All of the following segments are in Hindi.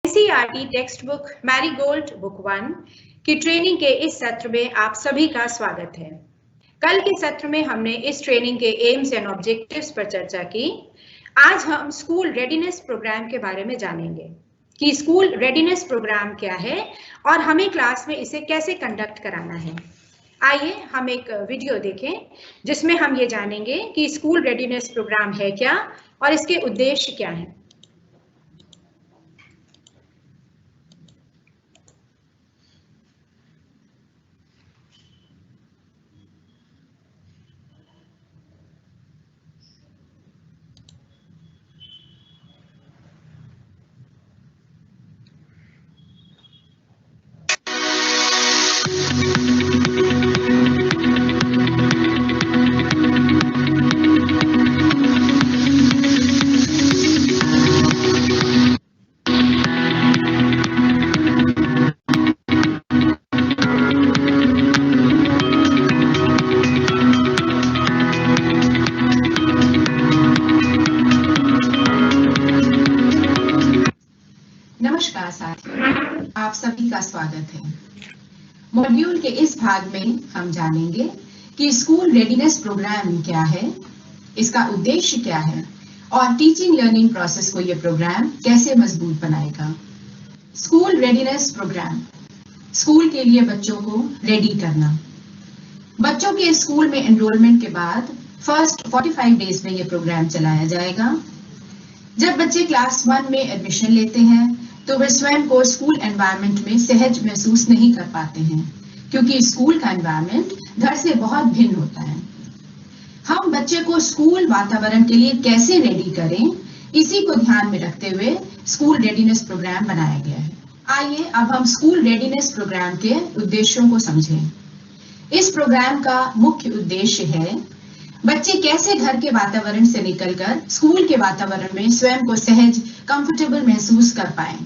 NCERT text book marigold book 1 की ट्रेनिंग के इस सत्र में आप सभी का स्वागत है। कल के सत्र में हमने इस ट्रेनिंग के एम्स एंड ऑब्जेक्टिव्स पर चर्चा की। आज हम स्कूल रेडीनेस प्रोग्राम के बारे में जानेंगे कि स्कूल रेडीनेस प्रोग्राम क्या है और हमें क्लास में इसे कैसे कंडक्ट कराना है। आइए हम एक वीडियो देखें जिसमें हम ये जानेंगे कि स्कूल रेडीनेस प्रोग्राम है क्या और इसके उद्देश्य क्या हैं। नमस्कार साथियों, आप सभी का स्वागत है। मॉड्यूल के इस भाग में हम जानेंगे कि स्कूल रेडीनेस प्रोग्राम क्या है, इसका उद्देश्य क्या है और टीचिंग लर्निंग प्रोसेस को यह प्रोग्राम कैसे मजबूत बनाएगा। स्कूल रेडीनेस प्रोग्राम, स्कूल के लिए बच्चों को रेडी करना। बच्चों के स्कूल में एनरोलमेंट के बाद फर्स्ट 45 डेज में यह प्रोग्राम चलाया जाएगा। जब बच्चे क्लास 1 में एडमिशन लेते हैं तो वे स्वयं को स्कूल एनवायरनमेंट में सहज महसूस नहीं कर पाते हैं, क्योंकि स्कूल का एनवायरनमेंट घर से बहुत भिन्न होता है। हम बच्चे को स्कूल वातावरण के लिए कैसे रेडी करें, इसी को ध्यान में रखते हुए स्कूल रेडीनेस प्रोग्राम बनाया गया है। आइए अब हम स्कूल रेडीनेस प्रोग्राम के उद्देश्यों को समझें। इस प्रोग्राम का मुख्य उद्देश्य है बच्चे कैसे घर के वातावरण से निकलकर स्कूल के वातावरण में स्वयं को सहज, कंफर्टेबल महसूस कर पाएं।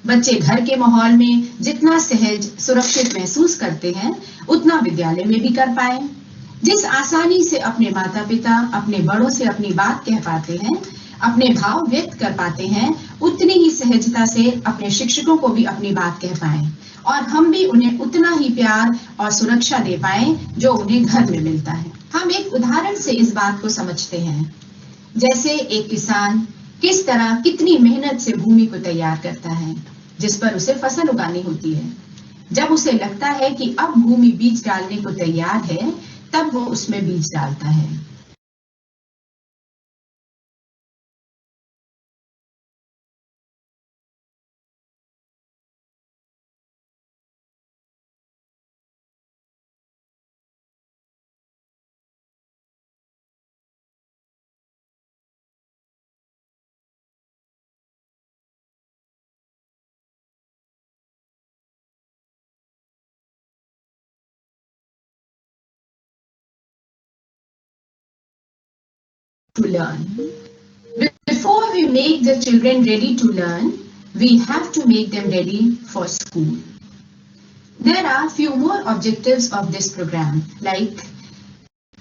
बच्चे घर के माहौल में जितना सहज, सुरक्षित महसूस करते हैं, उतना विद्यालय में भी कर पाएं। जिस आसानी से अपने माता-पिता, अपने बड़ों से अपनी बात कह पाते हैं, अपने भाव व्यक्त कर पाते हैं, उतनी ही सहजता से अपने शिक्षकों को भी अपनी बात कह पाएं और हम भी उन्हें उतना ही प्यार और सुरक्षा दे पाएं जो उन्हें घर में मिलता है। हम एक उदाहरण से इस बात को समझते हैं। जैसे एक किसान किस तरह कितनी मेहनत से भूमि को तैयार करता है जिस पर उसे फसल उगानी होती है। जब उसे लगता है कि अब भूमि बीज डालने को तैयार है, तब वो उसमें बीज डालता है। To learn. Before we make the children ready to learn, we have to make them ready for school. There are few more objectives of this program, like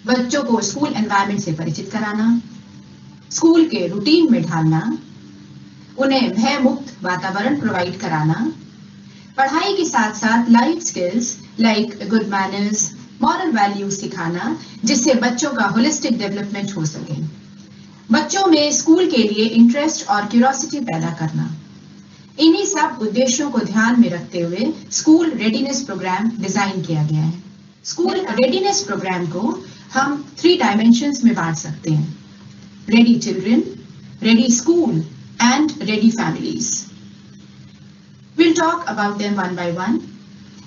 बच्चों को स्कूल एनवायरनमेंट से परिचित कराना, स्कूल के रूटीन में ढालना, उन्हें भय मुक्त वातावरण प्रोवाइड कराना, पढ़ाई के साथ साथ life skills like good manners, moral values सिखाना, जिससे बच्चों का होलिस्टिक डेवलपमेंट हो सके। बच्चों में स्कूल के लिए इंटरेस्ट और क्यूरियोसिटी पैदा करना। इन्हीं सब उद्देश्यों को ध्यान में रखते हुए स्कूल रेडीनेस प्रोग्राम डिजाइन किया गया है। स्कूल रेडीनेस प्रोग्राम को हम 3 डायमेंशंस में बांट सकते हैं: ready children, ready school and ready families. We'll talk about them one by one.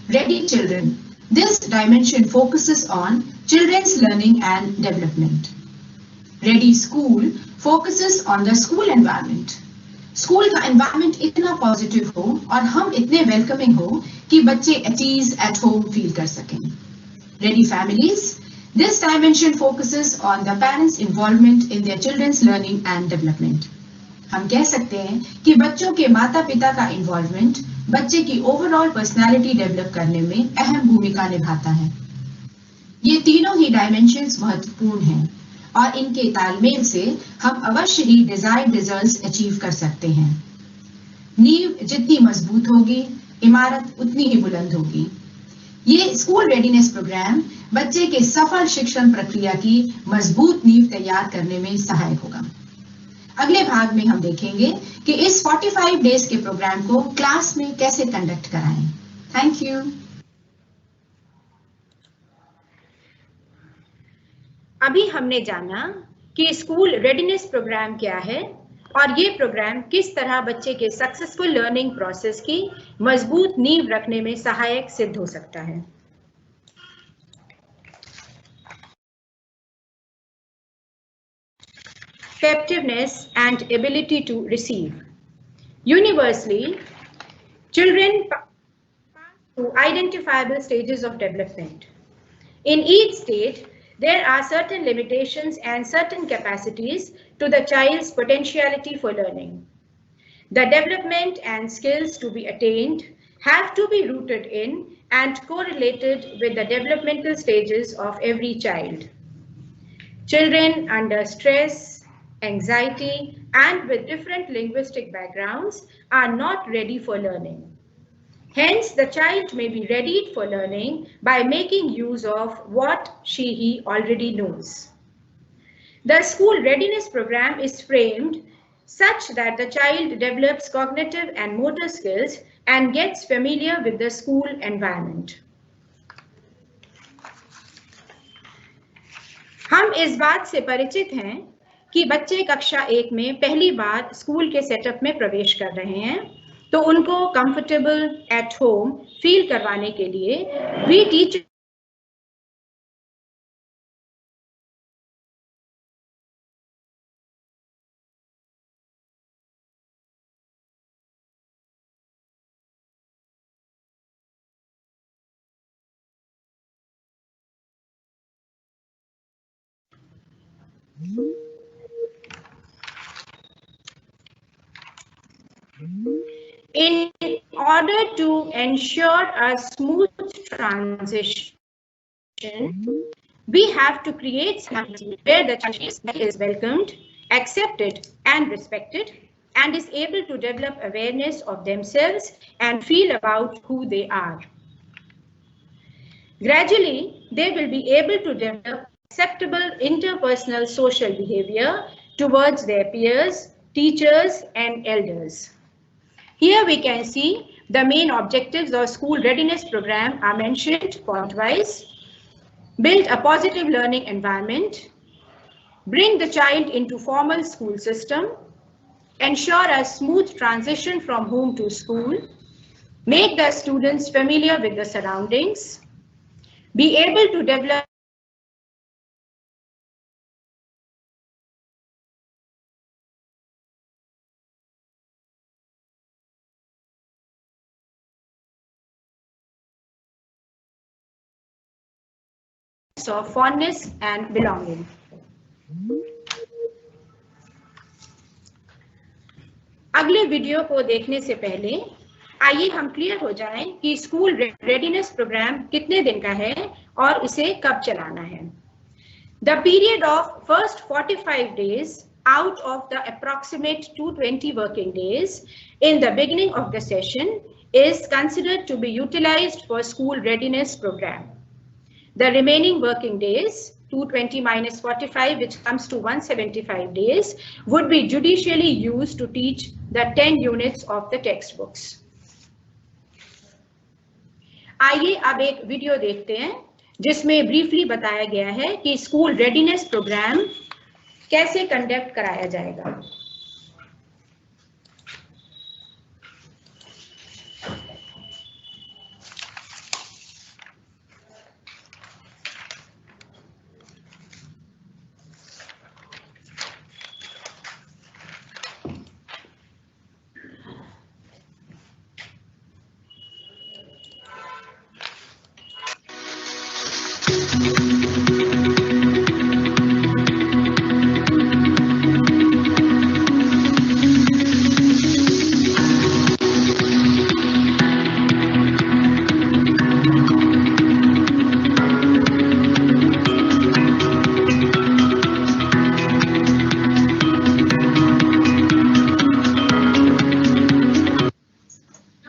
Ready children. This dimension focuses on children's learning and development. Ready school focuses on the school environment. School का एनवायरनमेंट इतना पॉजिटिव हो और हम इतने वेलकमिंग हो कि बच्चे at ease at home feel कर सकें। Ready families. This dimension focuses on the parents' involvement in their children's learning and development. हम कह सकते हैं कि बच्चों के माता-पिता का इन्वॉल्वमेंट बच्चे की ओवरऑल पर्सनालिटी डेवलप करने में अहम भूमिका निभाता है। ये तीनों ही डायमेंशंस महत्वपूर्ण हैं और इनके तालमेल से हम अवश्य ही डिजायर्ड रिजल्ट्स अचीव कर सकते हैं। नींव जितनी मजबूत होगी, इमारत उतनी ही बुलंद होगी। ये स्कूल रेडीनेस प्रोग्राम बच्चे के सफल शिक्षण प्रक्रिया की मजबूत नींव तैयार करने में सहायक होगा। अगले भाग में हम देखेंगे कि इस 45 डेज के प्रोग्राम को क्लास में कैसे कंडक्ट कराएं। Thank you. अभी हमने जाना कि स्कूल रेडीनेस प्रोग्राम क्या है और ये प्रोग्राम किस तरह बच्चे के सक्सेसफुल लर्निंग प्रोसेस की मजबूत नींव रखने में सहायक सिद्ध हो सकता है। Receptiveness and ability to receive. Universally, children pass through identifiable stages of development. In each stage, there are certain limitations and certain capacities to the child's potentiality for learning. The development and skills to be attained have to be rooted in and correlated with the developmental stages of every child. Children under stress, anxiety, and with different linguistic backgrounds are not ready for learning. Hence, the child may be readied for learning by making use of what he already knows. The school readiness program is framed such that the child develops cognitive and motor skills and gets familiar with the school environment. हम इस बात से परिचित हैं कि बच्चे कक्षा 1 में पहली बार स्कूल के सेटअप में प्रवेश कर रहे हैं, तो उनको कंफर्टेबल एट होम फील करवाने के लिए we teacher in order to ensure a smooth transition, we have to create something where the child is welcomed, accepted, and respected, and is able to develop awareness of themselves and feel about who they are. Gradually, they will be able to develop acceptable interpersonal social behavior towards their peers, teachers, and elders. Here we can see the main objectives of school readiness program are mentioned point-wise. Build a positive learning environment, bring the child into formal school system, ensure a smooth transition from home to school, make the students familiar with the surroundings, be able to develop of fondness and belonging. अगले वीडियो को देखने से पहले आइए हम क्लियर हो जाएं कि स्कूल रेडीनेस प्रोग्राम कितने दिन का है और इसे कब चलाना है. The period of first 45 days out of the approximate 220 working days in the beginning of the session is considered to be utilized for school readiness program. The remaining working days, 220 minus 45, which comes to 175 days, would be judicially used to teach the 10 units of the textbooks. आइए अब एक वीडियो देखते हैं जिसमें ब्रीफली बताया गया है कि स्कूल रेडीनेस प्रोग्राम कैसे कंडक्ट कराया जाएगा.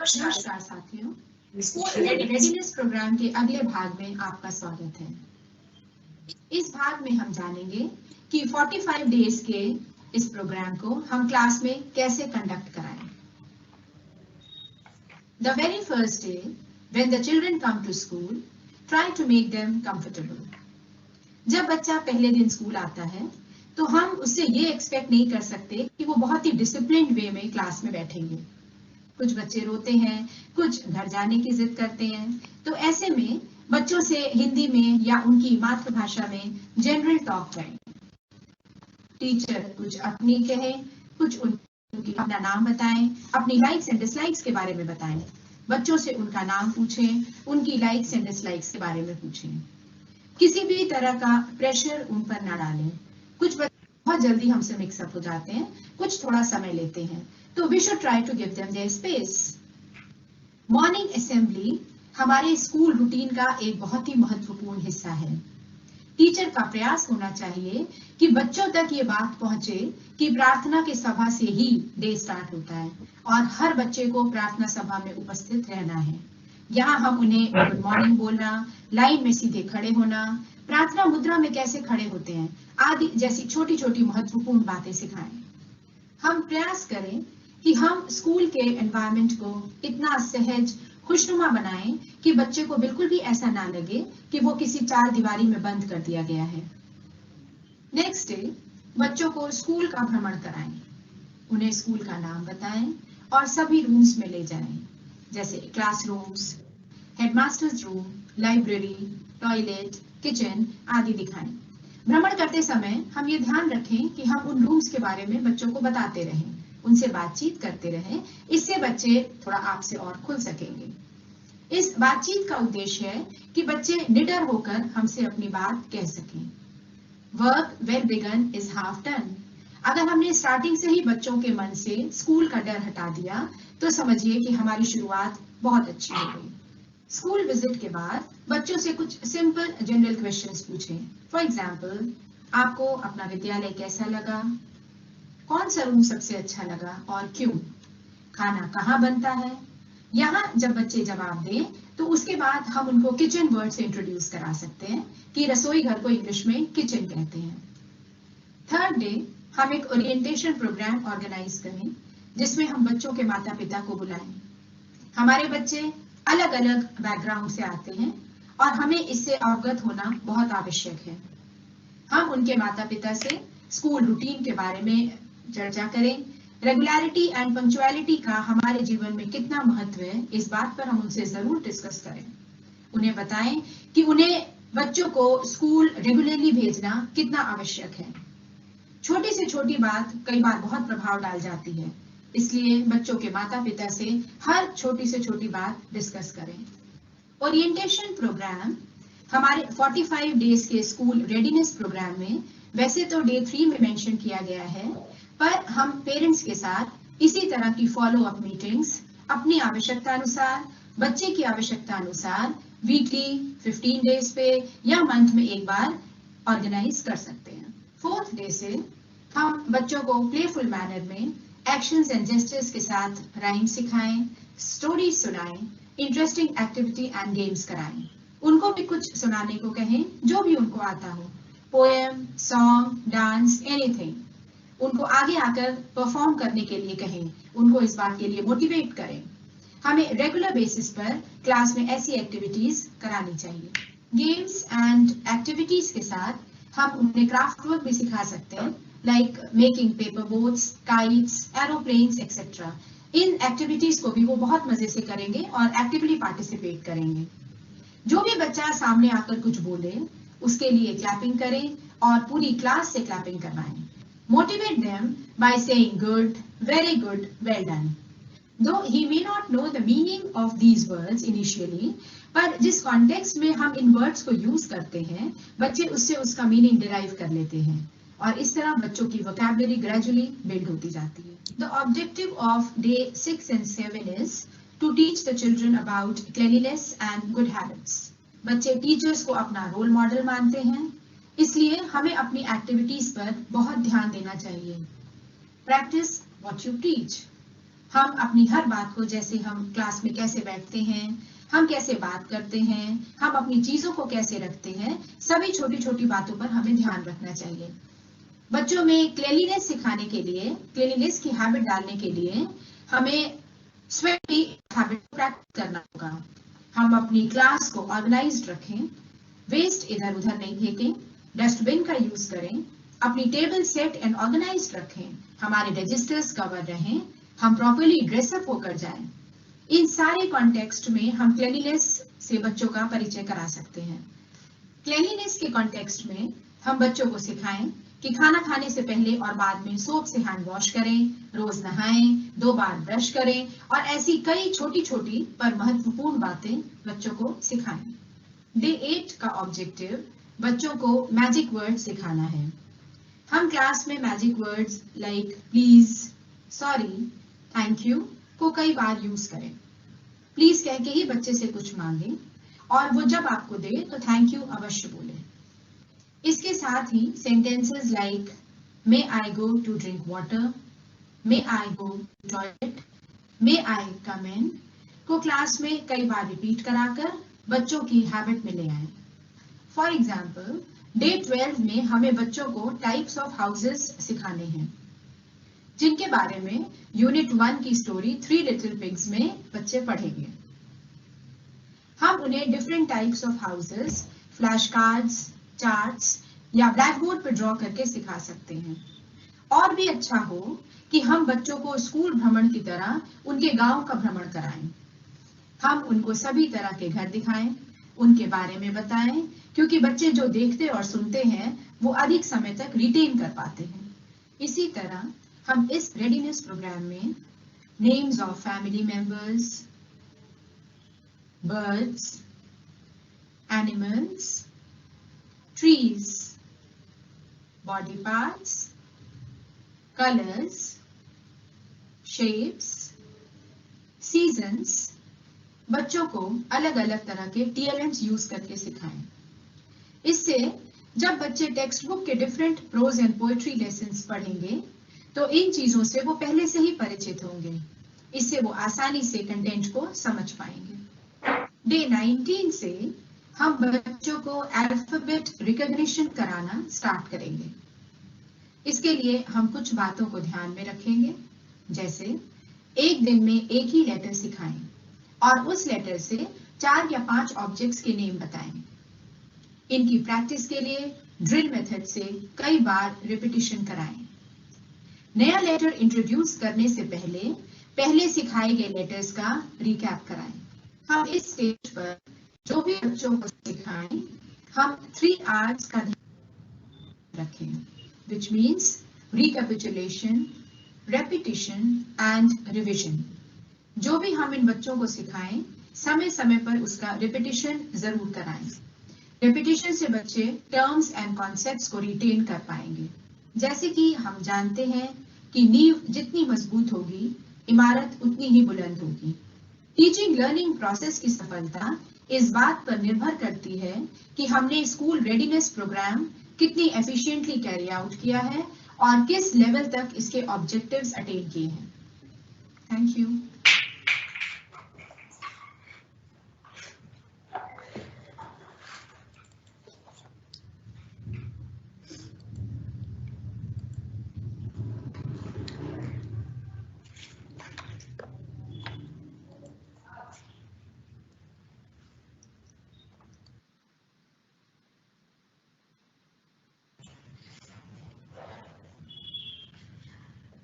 नमस्कार साथियों, स्कूल रेडीनेस प्रोग्राम के अगले भाग में आपका स्वागत है। इस भाग में हम जानेंगे कि 45 डेज के इस प्रोग्राम को हम क्लास में कैसे कंडक्ट कराएं। The very first day, when the children come to school, try to make them comfortable. जब बच्चा पहले दिन स्कूल आता है, तो हम उससे ये एक्सपेक्ट नहीं कर सकते कि वो बहुत ही डिसिप्लिन्ड वे में क्लास में बैठेंगे। कुछ बच्चे रोते हैं, कुछ घर जाने की जिद करते हैं, तो ऐसे में बच्चों से हिंदी में या उनकी मातृभाषा में जनरल टॉक करें। टीचर कुछ अपनी कहें, कुछ उनकी अपना नाम बताएं, अपनी लाइक्स एंड डिसलाइक्स के बारे में बताएं। बच्चों से उनका नाम पूछें, उनकी लाइक्स एंड डिसलाइक्स के बारे में पूछें। किसी भी तरह का प्रेशर उन पर ना डालें। कुछ बच्चे बहुत जल्दी हमसे मिक्सअप हो जाते हैं, कुछ थोड़ा समय लेते हैं, तो we should try to give them their space. Morning assembly हमारे स्कूल रूटीन का एक बहुत ही महत्वपूर्ण हिस्सा है। टीचर का प्रयास होना चाहिए कि बच्चों तक ये बात पहुंचे कि प्रार्थना की सभा से ही डे स्टार्ट होता है और हर बच्चे को प्रार्थना सभा में उपस्थित रहना है। यहाँ हम उन्हें गुड मॉर्निंग बोलना, लाइन में सीधे खड़े होना, प्रार्थना मुद्रा में कैसे खड़े होते हैं आदि जैसी छोटी छोटी महत्वपूर्ण बातें सिखाएं। हम प्रयास करें कि हम स्कूल के एनवायरनमेंट को इतना सहज, खुशनुमा बनाएं कि बच्चे को बिल्कुल भी ऐसा ना लगे कि वो किसी चार दीवारी में बंद कर दिया गया है। नेक्स्ट डे बच्चों को स्कूल का भ्रमण कराएं, उन्हें स्कूल का नाम बताएं और सभी रूम्स में ले जाएं, जैसे classrooms, headmasters room, library, toilet, kitchen आदि दिखाएं। भ्रमण करते समय हम ये ध्यान रखें कि हम उन रूम्स के बारे में बच्चों को बताते रहें, उनसे बातचीत करते रहें, इससे बच्चे थोड़ा आपसे और खुल सकेंगे। इस बातचीत का उद्देश्य है कि बच्चे निडर होकर हमसे अपनी बात कह सकें। Work well begun is half done. अगर हमने स्टार्टिंग से ही बच्चों के मन से स्कूल का डर हटा दिया, तो समझिए कि हमारी शुरुआत बहुत अच्छी हो गई। स्कूल विजिट के बाद बच्चों से कुछ सिंपल जनरल क्वेश्चंस पूछें। फॉर एग्जाम्पल, आपको अपना विद्यालय कैसा लगा? कौन सा रूम सबसे अच्छा लगा और क्यों? खाना कहाँ बनता है? यहाँ जब बच्चे जवाब दें, तो उसके बाद हम उनको किचन वर्ड से इंट्रोड्यूस करा सकते हैं कि रसोई घर को इंग्लिश में किचन कहते हैं। थर्ड डे हम एक ओरिएंटेशन प्रोग्राम ऑर्गेनाइज करें, जिसमें हम बच्चों के माता पिता को बुलाएं। हमारे बच्चे अलग अलग बैकग्राउंड से आते हैं और हमें इससे अवगत होना बहुत आवश्यक है। हम उनके माता पिता से स्कूल रूटीन के बारे में चर्चा करें। रेगुलरिटी एंड पंक्चुअलिटी का हमारे जीवन में कितना महत्व है, इस बात पर हम उनसे जरूर डिस्कस करें। उन्हें बताएं कि उन्हें बच्चों को स्कूल रेगुलरली भेजना कितना आवश्यक है। छोटी से छोटी बात कई बार बहुत प्रभाव डाल जाती है, इसलिए बच्चों के माता पिता से हर छोटी से छोटी बात डिस्कस करें। ओरिएंटेशन प्रोग्राम हमारे 45 डेज के स्कूल रेडीनेस प्रोग्राम में वैसे तो डे 3 में मेंशन किया गया है, पर हम पेरेंट्स के साथ इसी तरह की फॉलो अप मीटिंग्स अपनी आवश्यकता अनुसार, बच्चे की आवश्यकता अनुसार वीकली, 15 डेज पे या मंथ में एक बार ऑर्गेनाइज कर सकते हैं। फोर्थ डे से हम बच्चों को प्लेफुल मैनर में एक्शंस एंड जेस्चर्स के साथ राइम सिखाएं, स्टोरी सुनाएं, इंटरेस्टिंग एक्टिविटी एंड गेम्स कराएं। उनको भी कुछ सुनाने को कहें, जो भी उनको आता हो, पोएम, सॉन्ग, डांस, एनीथिंग। उनको आगे आकर परफॉर्म करने के लिए कहें, उनको इस बात के लिए मोटिवेट करें। हमें रेगुलर बेसिस पर क्लास में ऐसी एक्टिविटीज करानी चाहिए। गेम्स एंड एक्टिविटीज के साथ हम उन्हें क्राफ्ट वर्क भी सिखा सकते हैं, like making paper boats, kites, aeroplanes etcetera. इन एक्टिविटीज को भी वो बहुत मजे से करेंगे और एक्टिवली पार्टिसिपेट करेंगे। जो भी बच्चा सामने आकर कुछ बोले, उसके लिए क्लैपिंग करें और पूरी क्लास से क्लैपिंग करवाएं। Motivate them by saying good, very good, well done. Though he may not know the meaning of these words initially, पर जिस कॉन्टेक्स्ट में हम इन वर्ड्स को यूज करते हैं, बच्चे उससे उसका मीनिंग डिराइव कर लेते हैं और इस तरह बच्चों की वोकैबुलरी ग्रेजुअली बिल्ड होती जाती है। The objective of day 6 and 7 is to teach the children about cleanliness and good habits. बच्चे टीचर्स को अपना रोल मॉडल मानते हैं, इसलिए हमें अपनी एक्टिविटीज पर बहुत ध्यान देना चाहिए। Practice what you teach. हम अपनी हर बात को, जैसे हम क्लास में कैसे बैठते हैं, हम कैसे बात करते हैं, हम अपनी चीजों को कैसे रखते हैं, सभी छोटी छोटी बातों पर हमें ध्यान रखना चाहिए। बच्चों में क्लीनलीनेस सिखाने के लिए, क्लीनलीनेस की हैबिट डालने के लिए हमें स्वयं भी हैबिट प्रैक्टिस करना होगा। हम अपनी क्लास को ऑर्गेनाइज्ड रखें, वेस्ट इधर उधर नहीं फेंकें, डस्टबिन का यूज करें, अपनी टेबल सेट एंड ऑर्गेनाइज्ड रखें, हमारे रजिस्टर्स कवर रहें, हम प्रॉपर्ली ड्रेसअप होकर जाएं। इन सारे कॉन्टेक्स्ट में हम क्लीनलीनेस से बच्चों का परिचय करा सकते हैं। क्लीनलीनेस के कॉन्टेक्स्ट में हम बच्चों को सिखाएं कि खाना खाने से पहले और बाद में सोप से हैंड वॉश करें, रोज नहाएं, 2 बार ब्रश करें और ऐसी कई छोटी छोटी पर महत्वपूर्ण बातें बच्चों को सिखाएं। डे 8 का ऑब्जेक्टिव बच्चों को मैजिक वर्ड सिखाना है। हम क्लास में magic words like please, sorry, thank you को कई बार यूज करें। प्लीज कह के ही बच्चे से कुछ मांगें और वो जब आपको दे तो थैंक यू अवश्य बोले। इसके साथ ही sentences like may I go to drink water, may I go to toilet, may I come in को क्लास में कई बार रिपीट कराकर बच्चों की हैबिट में ले आए। फॉर एग्जाम्पल, डे 12 में हमें बच्चों को टाइप्स ऑफ हाउसेस सिखाने हैं, जिनके बारे में यूनिट 1 की स्टोरी 3 लिटिल पिग्स में बच्चे पढ़ेंगे। हम उन्हें different types of houses flash cards, charts या ब्लैक बोर्ड पर ड्रॉ करके सिखा सकते हैं। और भी अच्छा हो कि हम बच्चों को स्कूल भ्रमण की तरह उनके गांव का भ्रमण कराएं। हम उनको सभी तरह के घर दिखाएं, उनके बारे में बताएं, क्योंकि बच्चे जो देखते और सुनते हैं वो अधिक समय तक रिटेन कर पाते हैं। इसी तरह हम इस रेडीनेस प्रोग्राम में names of family members, birds, animals, trees, body parts, colors, shapes, seasons बच्चों को अलग अलग तरह के TLMs यूज करके सिखाएं। इससे जब बच्चे टेक्स्ट बुक के different prose and poetry lessons पढ़ेंगे तो इन चीजों से वो पहले से ही परिचित होंगे। इससे वो आसानी से कंटेंट को समझ पाएंगे। डे 19 से हम बच्चों को अल्फाबेट रिकॉग्निशन कराना स्टार्ट करेंगे। इसके लिए हम कुछ बातों को ध्यान में रखेंगे, जैसे एक दिन में एक ही लेटर सिखाएं और उस लेटर से 4 या 5 ऑब्जेक्ट्स के नेम बताएं। इनकी प्रैक्टिस के लिए ड्रिल मेथड से कई बार रिपीटिशन कराएं। नया लेटर इंट्रोड्यूस करने से पहले सिखाए गए लेटर्स का रिकैप कराएं। हम इस स्टेज पर जो भी बच्चों को सिखाएं, हम 3 R's का ध्यान रखें, which means recapitulation, repetition and revision। जो भी हम इन बच्चों को सिखाएं, समय समय पर उसका रिपीटिशन जरूर कराएं। रिपीटिशन से बच्चे टर्म्स एंड कॉन्सेप्ट्स को रिटेन कर पाएंगे। जैसे कि हम जानते हैं कि नींव जितनी मजबूत होगी, इमारत उतनी ही बुलंद होगी। टीचिंग लर्निंग प्रोसेस की सफलता इस बात पर निर्भर करती है कि हमने स्कूल रेडीनेस प्रोग्राम कितनी एफिशिएंटली कैरी आउट किया है और किस लेवल तक इसके ऑब्जेक्टिव्स अटेन किए हैं। Thank you.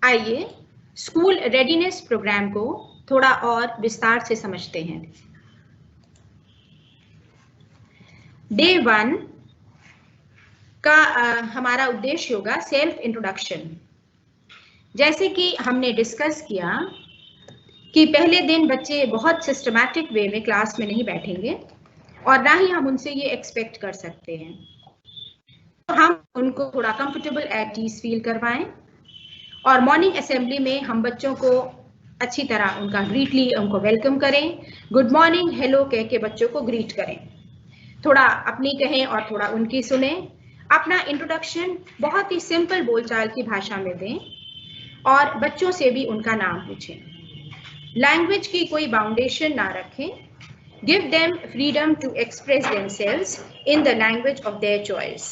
आइए स्कूल रेडीनेस प्रोग्राम को थोड़ा और विस्तार से समझते हैं। डे 1 का हमारा उद्देश्य होगा सेल्फ इंट्रोडक्शन। जैसे कि हमने डिस्कस किया कि पहले दिन बच्चे बहुत सिस्टमैटिक वे में क्लास में नहीं बैठेंगे और ना ही हम उनसे ये एक्सपेक्ट कर सकते हैं। तो हम उनको थोड़ा कंफर्टेबल एट ईज फील करवाएं और मॉर्निंग असेंबली में हम बच्चों को अच्छी तरह उनका ग्रीटली उनको वेलकम करें, गुड मॉर्निंग हेलो कह के बच्चों को ग्रीट करें। थोड़ा अपनी कहें और थोड़ा उनकी सुने। अपना इंट्रोडक्शन बहुत ही सिंपल बोलचाल की भाषा में दें और बच्चों से भी उनका नाम पूछें। लैंग्वेज की कोई बाउंडेशन ना रखें। Give them freedom to express themselves in the language of their choice.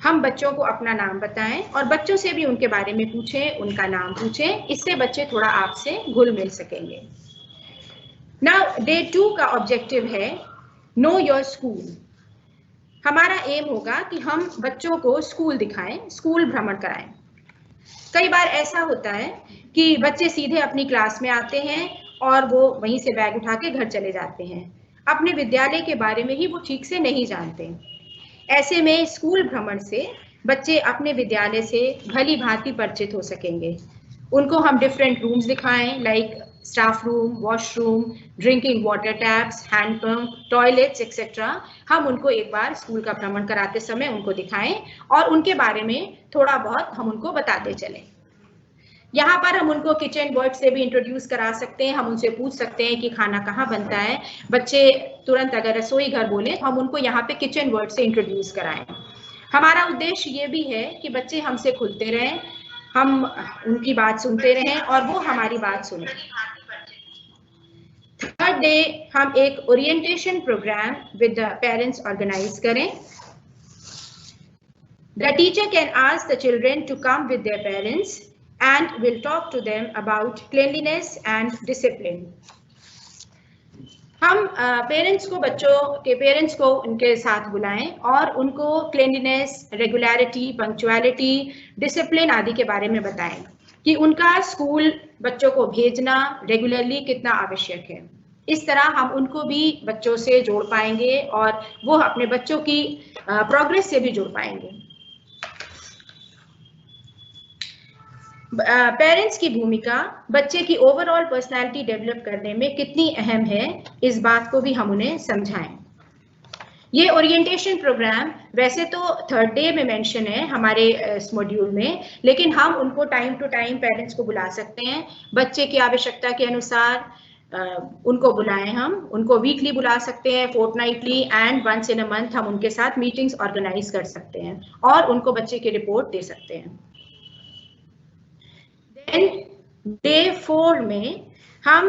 हम बच्चों को अपना नाम बताएं और बच्चों से भी उनके बारे में पूछें, उनका नाम पूछें, इससे बच्चे थोड़ा आपसे घुल मिल सकेंगे। नाउ डे 2 का ऑब्जेक्टिव है नो योर स्कूल। हमारा एम होगा कि हम बच्चों को स्कूल दिखाएं, स्कूल भ्रमण कराएं। कई बार ऐसा होता है कि बच्चे सीधे अपनी क्लास में आते हैं और वो वहीं से बैग उठा के घर चले जाते हैं, अपने विद्यालय के बारे में ही वो ठीक से नहीं जानते। ऐसे में स्कूल भ्रमण से बच्चे अपने विद्यालय से भली भांति परिचित हो सकेंगे। उनको हम डिफरेंट रूम्स दिखाएं, like staff room, washroom, drinking water taps, handpump, toilets etcetera. हम उनको एक बार स्कूल का भ्रमण कराते समय उनको दिखाएं और उनके बारे में थोड़ा बहुत हम उनको बताते चलें। यहाँ पर हम उनको किचन वर्ड से भी इंट्रोड्यूस करा सकते हैं। हम उनसे पूछ सकते हैं कि खाना कहाँ बनता है। बच्चे तुरंत अगर रसोई घर बोले तो हम उनको यहाँ पे किचन वर्ड से इंट्रोड्यूस कराएं। हमारा उद्देश्य ये भी है कि बच्चे हमसे खुलते रहें, हम उनकी बात सुनते रहें और वो हमारी बात सुने। थर्ड डे हम एक orientation program with the parents organise करें। The teacher can ask the children to come with their parents and will talk to them about cleanliness and discipline. हम पेरेंट्स को, बच्चों के पेरेंट्स को उनके साथ बुलाएं और उनको क्लीनलीनेस, रेगुलरिटी, पंक्चुअलिटी, डिसिप्लिन आदि के बारे में बताएं कि उनका स्कूल बच्चों को भेजना रेगुलरली कितना आवश्यक है। इस तरह हम उनको भी बच्चों से जोड़ पाएंगे और वो अपने बच्चों की प्रोग्रेस से भी जुड़ पाएंगे। पेरेंट्स की भूमिका बच्चे की ओवरऑल पर्सनालिटी डेवलप करने में कितनी अहम है, इस बात को भी हम उन्हें समझाएं। ये ओरिएंटेशन प्रोग्राम वैसे तो थर्ड डे में मेंशन है हमारे इस मॉड्यूल में, लेकिन हम उनको टाइम टू टाइम पेरेंट्स को बुला सकते हैं। बच्चे की आवश्यकता के अनुसार उनको बुलाएं। हम उनको वीकली बुला सकते हैं, fortnightly and once in a month हम उनके साथ मीटिंग्स ऑर्गेनाइज कर सकते हैं और उनको बच्चे की रिपोर्ट दे सकते हैं। डे 4 में हम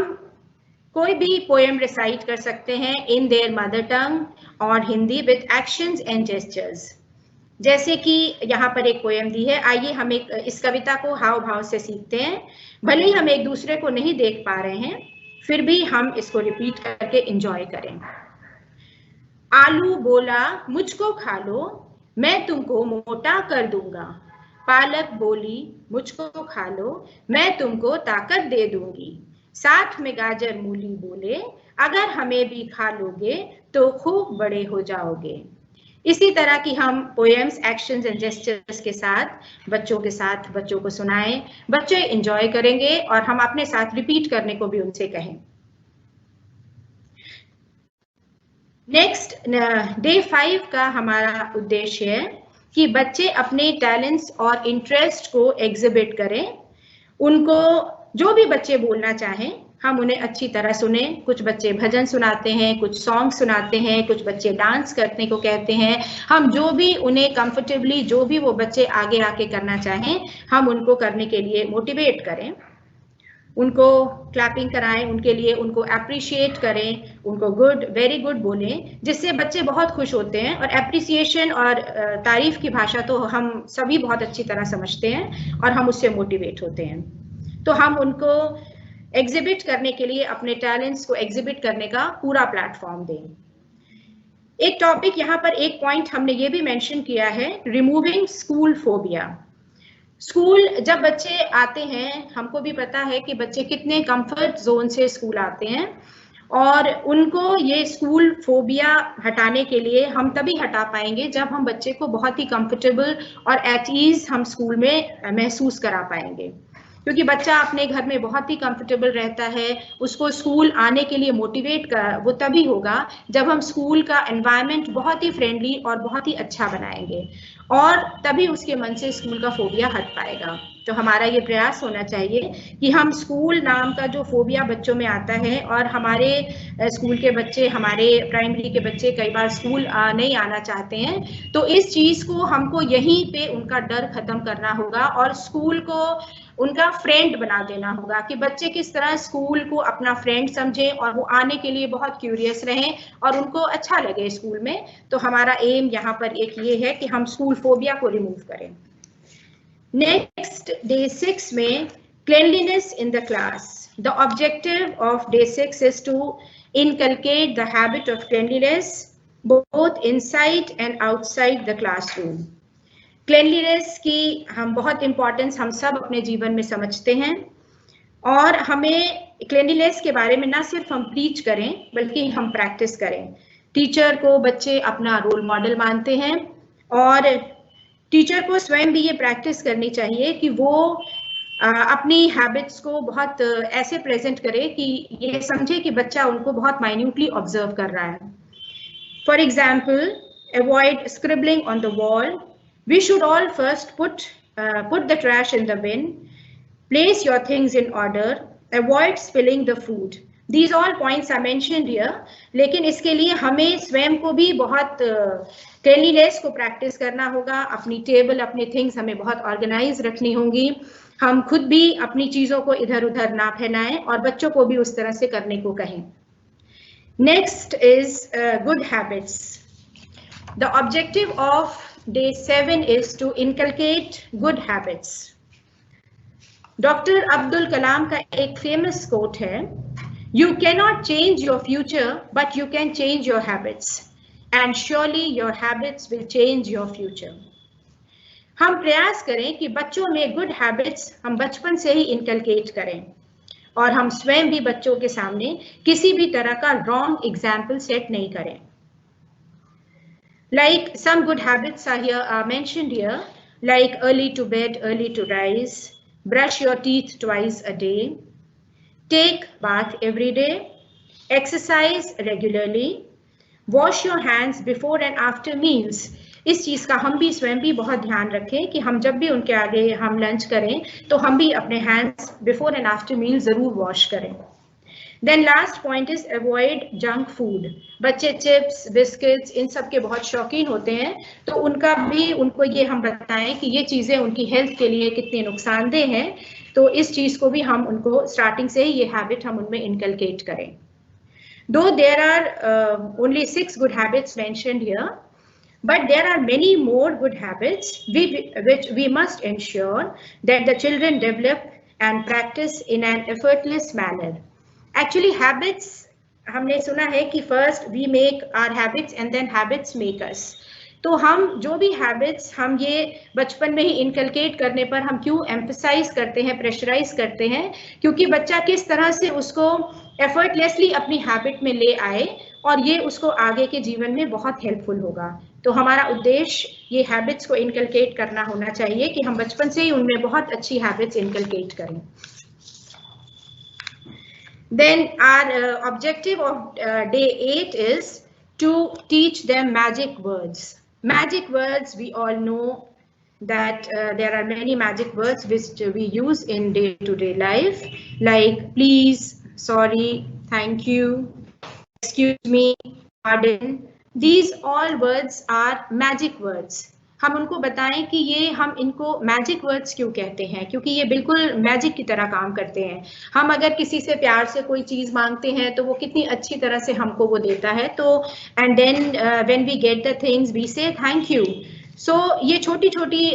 कोई भी पोएम रिसाइट कर सकते हैं इन देयर मदर टंग और Hindi with actions and gestures. जैसे कि यहाँ पर एक पोएम दी है, आइए हम इस कविता को हाव भाव से सीखते हैं। भले ही हम एक दूसरे को नहीं देख पा रहे हैं, फिर भी हम इसको रिपीट करके एंजॉय करें। आलू बोला मुझको खा लो, मैं तुमको मोटा कर दूंगा। पालक बोली मुझको खा लो, मैं तुमको ताकत दे दूंगी। साथ में गाजर मूली बोले, अगर हमें भी खा लोगे तो खूब बड़े हो जाओगे। इसी तरह की हम पोएम्स, एक्शंस एंड जेस्चर्स के साथ बच्चों को सुनाएं। बच्चे एंजॉय करेंगे और हम अपने साथ रिपीट करने को भी उनसे कहें। नेक्स्ट डे 5 का हमारा उद्देश्य है कि बच्चे अपने टैलेंट्स और इंटरेस्ट को एग्जिबिट करें। उनको जो भी बच्चे बोलना चाहें हम उन्हें अच्छी तरह सुने। कुछ बच्चे भजन सुनाते हैं, कुछ सॉन्ग सुनाते हैं, कुछ बच्चे डांस करने को कहते हैं। हम जो भी उन्हें कंफर्टेबली, जो भी वो बच्चे आगे आके करना चाहें, हम उनको करने के लिए मोटिवेट करें, उनको क्लैपिंग कराएं, उनके लिए उनको अप्रिशिएट करें, उनको गुड, वेरी गुड बोलें, जिससे बच्चे बहुत खुश होते हैं। और एप्रिसिएशन और तारीफ की भाषा तो हम सभी बहुत अच्छी तरह समझते हैं और हम उससे मोटिवेट होते हैं। तो हम उनको एग्जिबिट करने के लिए, अपने टैलेंट्स को एग्जिबिट करने का पूरा प्लेटफॉर्म दें। एक टॉपिक यहाँ पर, एक पॉइंट हमने ये भी मेंशन किया है, रिमूविंग स्कूल फोबिया। स्कूल जब बच्चे आते हैं, हमको भी पता है कि बच्चे कितने कंफर्ट जोन से स्कूल आते हैं और उनको ये स्कूल फोबिया हटाने के लिए हम तभी हटा पाएंगे जब हम बच्चे को बहुत ही कंफर्टेबल और एट ईज हम स्कूल में महसूस करा पाएंगे। क्योंकि बच्चा अपने घर में बहुत ही कंफर्टेबल रहता है, उसको स्कूल आने के लिए मोटिवेट वो तभी होगा जब हम स्कूल का एनवायरनमेंट बहुत ही फ्रेंडली और बहुत ही अच्छा बनाएंगे और तभी उसके मन से स्कूल का फोबिया हट पाएगा। तो हमारा ये प्रयास होना चाहिए कि हम स्कूल नाम का जो फोबिया बच्चों में आता है, और हमारे स्कूल के बच्चे, हमारे प्राइमरी के बच्चे कई बार स्कूल नहीं आना चाहते हैं, तो इस चीज़ को हमको यहीं पे उनका डर खत्म करना होगा और स्कूल को उनका फ्रेंड बना देना होगा कि बच्चे किस तरह स्कूल को अपना फ्रेंड समझें और वो आने के लिए बहुत क्यूरियस रहें और उनको अच्छा लगे स्कूल में। तो हमारा एम यहाँ पर एक ये है कि हम स्कूल फोबिया को रिमूव करें। नेक्स्ट, डे 6 में cleanliness in the class. The objective of day 6 is to inculcate the habit of cleanliness both inside and outside the classroom. Cleanliness की हम बहुत इम्पोर्टेंस हम सब अपने जीवन में समझते हैं, और हमें क्लेनलीनेस के बारे में ना सिर्फ हम प्रीच करें बल्कि हम प्रैक्टिस करें। टीचर को बच्चे अपना रोल मॉडल मानते हैं, और टीचर को स्वयं भी ये प्रैक्टिस करनी चाहिए कि वो अपनी हैबिट्स को बहुत ऐसे प्रेजेंट करे कि ये समझे कि बच्चा उनको बहुत माइन्यूटली ऑब्जर्व कर रहा है। For example, avoid scribbling on the wall. We should all first put the trash in the bin. Place your things in order. Avoid spilling the food. These all points are mentioned here. लेकिन इसके लिए हमें स्वयं को भी बहुत क्लीनलीनेस को प्रैक्टिस करना होगा। अपनी टेबल, अपने थिंग्स हमें बहुत ऑर्गेनाइज रखनी होंगी। हम खुद भी अपनी चीज़ों को इधर उधर ना फैलाएं और बच्चों को भी उस तरह से करने को कहें। Next is good habits. The objective of Day 7 is to inculcate good habits. Dr. Abdul Kalam का एक famous quote है, "You cannot change your future, but you can change your habits, and surely your habits will change your future." हम प्रयास करें कि बच्चों में good habits हम बचपन से ही inculcate करें, और हम स्वयं भी बच्चों के सामने किसी भी तरह का wrong example set नहीं करें। Like some good habits are mentioned here, like early to bed, early to rise, brush your teeth twice a day, take bath every day, exercise regularly, wash your hands before and after meals. इस चीज़ का हम भी स्वयं भी बहुत ध्यान रखें कि हम जब भी उनके आगे हम लंच करें तो हम भी अपने hands before and after meal ज़रूर वॉश करें। Then last point is avoid junk food. बच्चे चिप्स, बिस्किट्स इन सब के बहुत शौकीन होते हैं, तो उनको ये हम बताएं कि ये चीज़ें उनकी हेल्थ के लिए कितनी नुकसानदेह हैं, तो इस चीज़ को भी हम उनको स्टार्टिंग से ही ये हैबिट हम उनमें इनकलकेट करें। Though there are only 6 good habits mentioned here, but there are many more good habits which we must ensure that the children develop and practice in an effortless manner. Actually habits, हमने सुना है कि first we make our habits and then habits make us. तो हम जो भी हैबिट्स हम ये बचपन में ही इनकलकेट करने पर हम क्यों एम्फसाइज करते हैं, प्रेशराइज करते हैं, क्योंकि बच्चा किस तरह से उसको एफर्टलेसली अपनी हैबिट में ले आए और ये उसको आगे के जीवन में बहुत हेल्पफुल होगा। तो हमारा उद्देश्य ये हैबिट्स को इनकलकेट करना होना चाहिए कि हम बचपन से ही उनमें बहुत अच्छी हैबिट्स इनकलकेट करें। Then our objective of day 8 is to teach them magic words. Magic words, we all know that there are many magic words which we use in day-to-day life, like please, sorry, thank you, excuse me, pardon. These all words are magic words. हम उनको बताएं कि ये हम इनको मैजिक वर्ड्स क्यों कहते हैं, क्योंकि ये बिल्कुल मैजिक की तरह काम करते हैं। हम अगर किसी से प्यार से कोई चीज़ मांगते हैं तो वो कितनी अच्छी तरह से हमको वो देता है, तो and then when we get the things we say thank you. So ये छोटी छोटी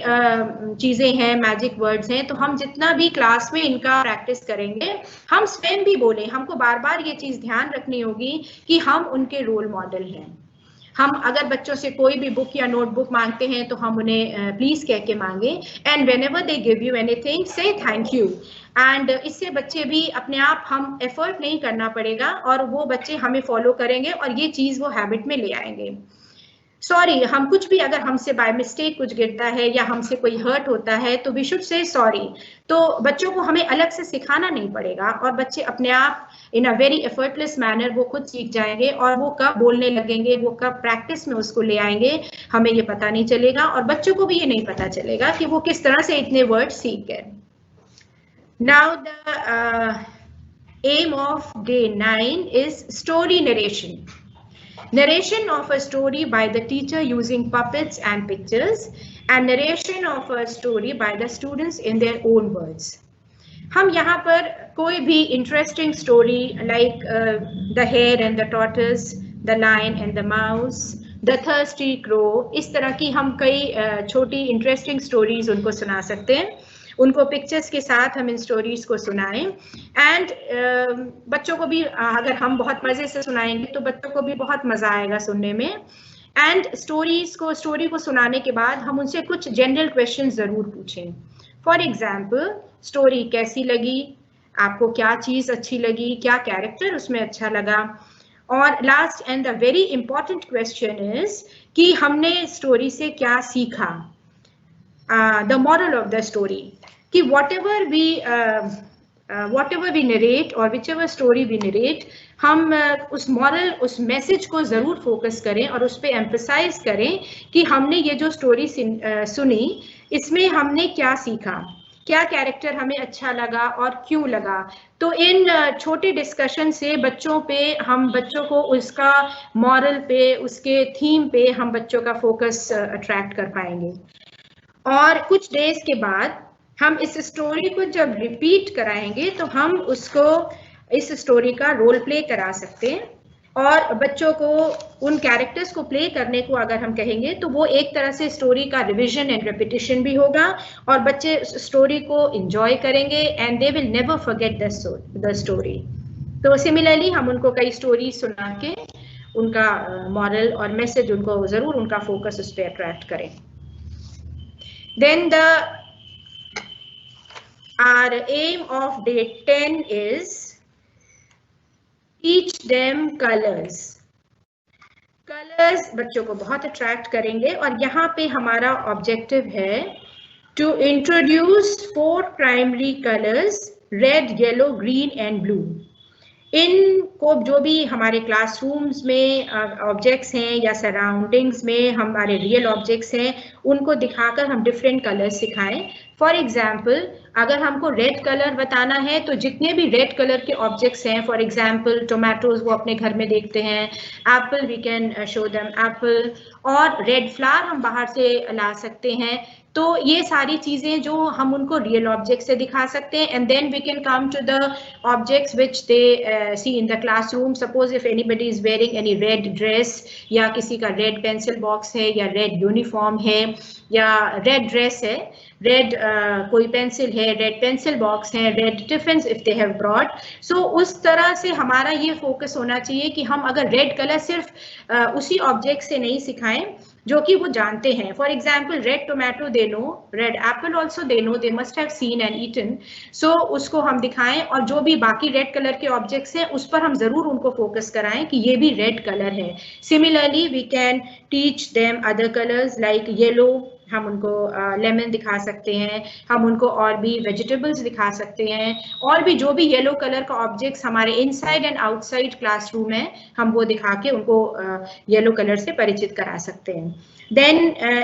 चीज़ें हैं, मैजिक वर्ड्स हैं, तो हम जितना भी क्लास में इनका प्रैक्टिस करेंगे, हम स्वयं भी बोलें, हमको बार बार ये चीज़ ध्यान रखनी होगी कि हम उनके रोल मॉडल हैं। हम अगर बच्चों से कोई भी बुक या नोटबुक मांगते हैं तो हम उन्हें प्लीज कह के मांगे, and whenever they give you anything से थैंक यू। एंड इससे बच्चे भी अपने आप, हम एफर्ट नहीं करना पड़ेगा और वो बच्चे हमें फॉलो करेंगे और ये चीज़ वो हैबिट में ले आएंगे। सॉरी, हम कुछ भी अगर हमसे बाय मिस्टेक कुछ गिरता है या हमसे कोई हर्ट होता है तो वी शुड से सॉरी। तो बच्चों को हमें अलग से सिखाना नहीं पड़ेगा और बच्चे अपने आप इन अ वेरी एफर्टलेस मैनर वो खुद सीख जाएंगे और वो कब बोलने लगेंगे, वो कब प्रैक्टिस में उसको ले आएंगे, हमें ये पता नहीं चलेगा और बच्चों को भी ये नहीं पता चलेगा कि वो किस तरह से इतने वर्ड सीख गए। Now the aim of day 9 is story narration. Narration of a story by the teacher using puppets and pictures, and narration of a story by the students in their own words. हम यहाँ पर कोई भी interesting story like the hare and the tortoise, the lion and the mouse, the thirsty crow, इस तरह की हम कई छोटी interesting stories उनको सुना सकते हैं। उनको पिक्चर्स के साथ हम इन स्टोरीज को सुनाएं एंड बच्चों को भी अगर हम बहुत मजे से सुनाएंगे तो बच्चों को भी बहुत मजा आएगा सुनने में। एंड स्टोरी को सुनाने के बाद हम उनसे कुछ जनरल क्वेश्चन जरूर पूछें। फॉर एग्जाम्पल, स्टोरी कैसी लगी, आपको क्या चीज अच्छी लगी, क्या कैरेक्टर उसमें अच्छा लगा, और last and the very important question is कि हमने स्टोरी से क्या सीखा, the moral of the story, कि whatever we narrate or whichever story we narrate, हम उस moral, उस message को जरूर focus करें और उस पे emphasize करें कि हमने ये जो story सुनी इसमें हमने क्या सीखा, क्या कैरेक्टर हमें अच्छा लगा और क्यों लगा। तो इन छोटे डिस्कशन से बच्चों को उसका मॉरल पे, उसके थीम पे हम बच्चों का फोकस अट्रैक्ट कर पाएंगे। और कुछ डेज के बाद हम इस स्टोरी को जब रिपीट कराएंगे तो हम उसको इस स्टोरी का रोल प्ले करा सकते हैं और बच्चों को उन कैरेक्टर्स को प्ले करने को अगर हम कहेंगे तो वो एक तरह से स्टोरी का रिविजन एंड रेपिटेशन भी होगा और बच्चे स्टोरी को एंजॉय करेंगे and they will never forget the story. तो सिमिलरली हम उनको कई स्टोरी सुना के उनका मॉरल और मैसेज उनको जरूर उनका फोकस उस पर अट्रैक्ट करें। Then our aim of day 10 is teach them colors. Colors बच्चों को बहुत अट्रैक्ट करेंगे और यहाँ पे हमारा ऑब्जेक्टिव है to introduce 4 primary colors, red, yellow, green and blue. इनको जो भी हमारे क्लासरूम्स में ऑब्जेक्ट्स हैं या सराउंडिंग्स में हमारे रियल ऑब्जेक्ट्स हैं उनको दिखाकर हम डिफरेंट कलर्स सिखाएं। फॉर एग्जाम्पल, अगर हमको रेड कलर बताना है तो जितने भी रेड कलर के ऑब्जेक्ट्स हैं, फॉर एग्जाम्पल टोमेटोज वो अपने घर में देखते हैं, apple we can show them apple, और रेड फ्लावर हम बाहर से ला सकते हैं। तो ये सारी चीजें जो हम उनको रियल ऑब्जेक्ट से दिखा सकते हैं and then we can come to the objects which they see in the classroom. Suppose if anybody is wearing any red dress या किसी का रेड पेंसिल बॉक्स है या रेड यूनिफॉर्म है या रेड ड्रेस है, रेड कोई पेंसिल है, रेड पेंसिल बॉक्स है, red tiffin if they have brought. So उस तरह से हमारा ये फोकस होना चाहिए कि हम अगर रेड कलर सिर्फ उसी ऑब्जेक्ट से नहीं सिखाएं जो कि वो जानते हैं। For example, red tomato they know, red apple also they know, they must have seen and eaten. So उसको हम दिखाएं और जो भी बाकी रेड कलर के ऑब्जेक्ट्स हैं उस पर हम जरूर उनको फोकस कराएं कि ये भी रेड कलर है। Similarly we can teach them other colours like yellow, हम उनको लेमन दिखा सकते हैं, हम उनको और भी वेजिटेबल्स दिखा सकते हैं, और भी जो भी येलो कलर का ऑब्जेक्ट्स हमारे इनसाइड एंड आउटसाइड क्लासरूम है हम वो दिखा के उनको येलो कलर से परिचित करा सकते हैं। Then